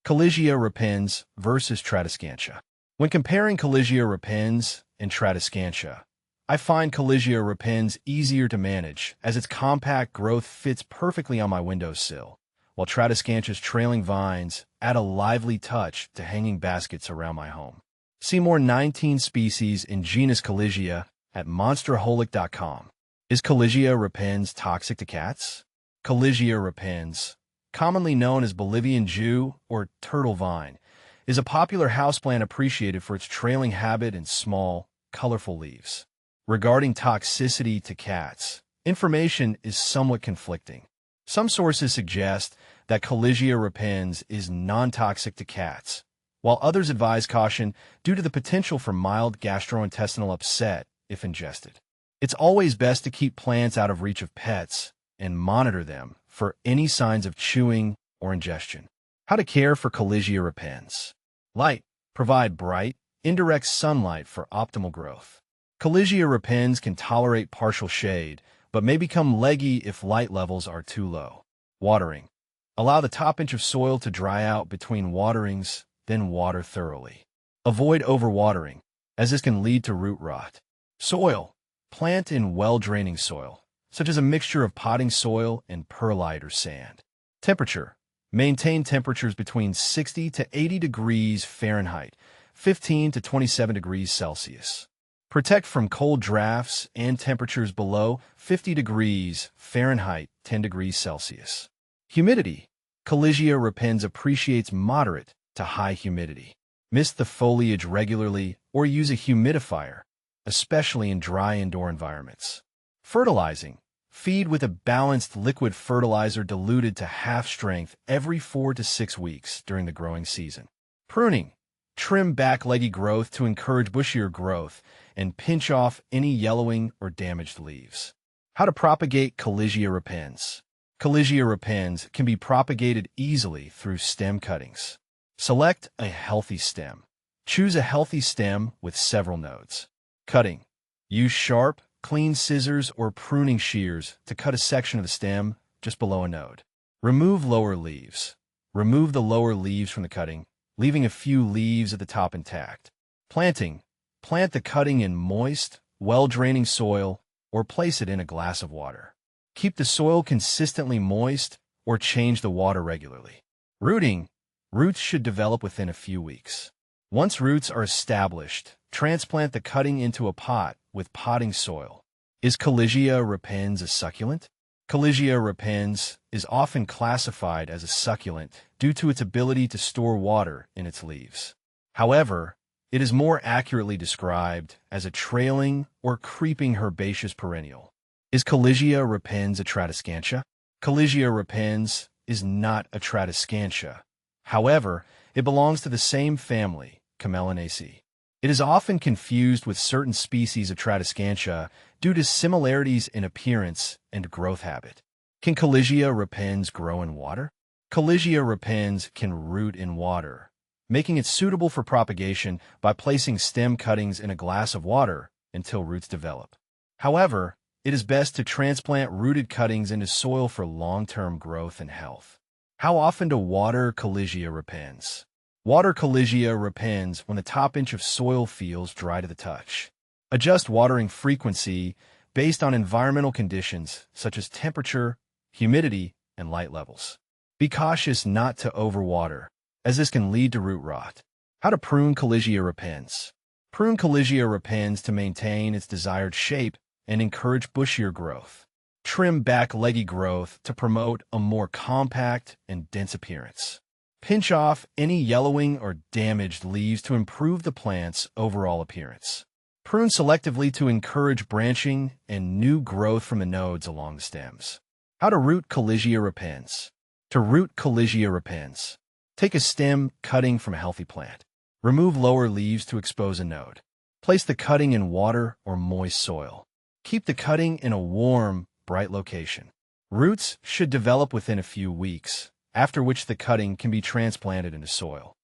Callisia repens versus Tradescantia. When comparing Callisia repens and Tradescantia, I find Callisia repens easier to manage as its compact growth fits perfectly on my windowsill, while Tradescantia's trailing vines add a lively touch to hanging baskets around my home. See more 19 species in genus Callisia at monsterholic.com. Is Callisia repens toxic to cats? Callisia repens, commonly known as Bolivian Jew or turtle vine, is a popular houseplant appreciated for its trailing habit and small, colorful leaves. Regarding toxicity to cats, information is somewhat conflicting. Some sources suggest that Callisia repens is non-toxic to cats, while others advise caution due to the potential for mild gastrointestinal upset if ingested. It's always best to keep plants out of reach of pets and monitor them for any signs of chewing or ingestion. How to care for Callisia repens. Light. Provide bright, indirect sunlight for optimal growth. Callisia repens can tolerate partial shade, but may become leggy if light levels are too low. Watering. Allow the top inch of soil to dry out between waterings, then water thoroughly. Avoid overwatering, as this can lead to root rot. Soil. Plant in well-draining soil, such as a mixture of potting soil and perlite or sand. Temperature. Maintain temperatures between 60 to 80 degrees Fahrenheit, 15 to 27 degrees Celsius. Protect from cold drafts and temperatures below 50 degrees Fahrenheit, 10 degrees Celsius. Humidity. Callisia repens appreciates moderate to high humidity. Mist the foliage regularly or use a humidifier, especially in dry indoor environments. Fertilizing. Feed with a balanced liquid fertilizer diluted to half strength every 4 to 6 weeks during the growing season. Pruning. Trim back leggy growth to encourage bushier growth and pinch off any yellowing or damaged leaves. How to propagate Callisia repens. Callisia repens can be propagated easily through stem cuttings. Select a healthy stem. Choose a healthy stem with several nodes. Cutting. Use sharp, clean scissors or pruning shears to cut a section of the stem just below a node. Remove lower leaves. Remove the lower leaves from the cutting, leaving a few leaves at the top intact. Planting. Plant the cutting in moist, well-draining soil or place it in a glass of water. Keep the soil consistently moist or change the water regularly. Rooting. Roots should develop within a few weeks. Once roots are established, transplant the cutting into a pot with potting soil. Is Callisia repens a succulent? Callisia repens is often classified as a succulent due to its ability to store water in its leaves. However, it is more accurately described as a trailing or creeping herbaceous perennial. Is Callisia repens a Tradescantia? Callisia repens is not a Tradescantia. However, it belongs to the same family, Camelinaceae. It is often confused with certain species of Tradescantia due to similarities in appearance and growth habit. Can Callisia repens grow in water? Callisia repens can root in water, making it suitable for propagation by placing stem cuttings in a glass of water until roots develop. However, it is best to transplant rooted cuttings into soil for long-term growth and health. How often to water Callisia repens? Water Callisia repens when the top inch of soil feels dry to the touch. Adjust watering frequency based on environmental conditions such as temperature, humidity, and light levels. Be cautious not to overwater, as this can lead to root rot. How to prune Callisia repens. Prune Callisia repens to maintain its desired shape and encourage bushier growth. Trim back leggy growth to promote a more compact and dense appearance. Pinch off any yellowing or damaged leaves to improve the plant's overall appearance. Prune selectively to encourage branching and new growth from the nodes along the stems. How to root Callisia repens. To root Callisia repens, take a stem cutting from a healthy plant. Remove lower leaves to expose a node. Place the cutting in water or moist soil. Keep the cutting in a warm, bright location. Roots should develop within a few weeks, after which the cutting can be transplanted into soil.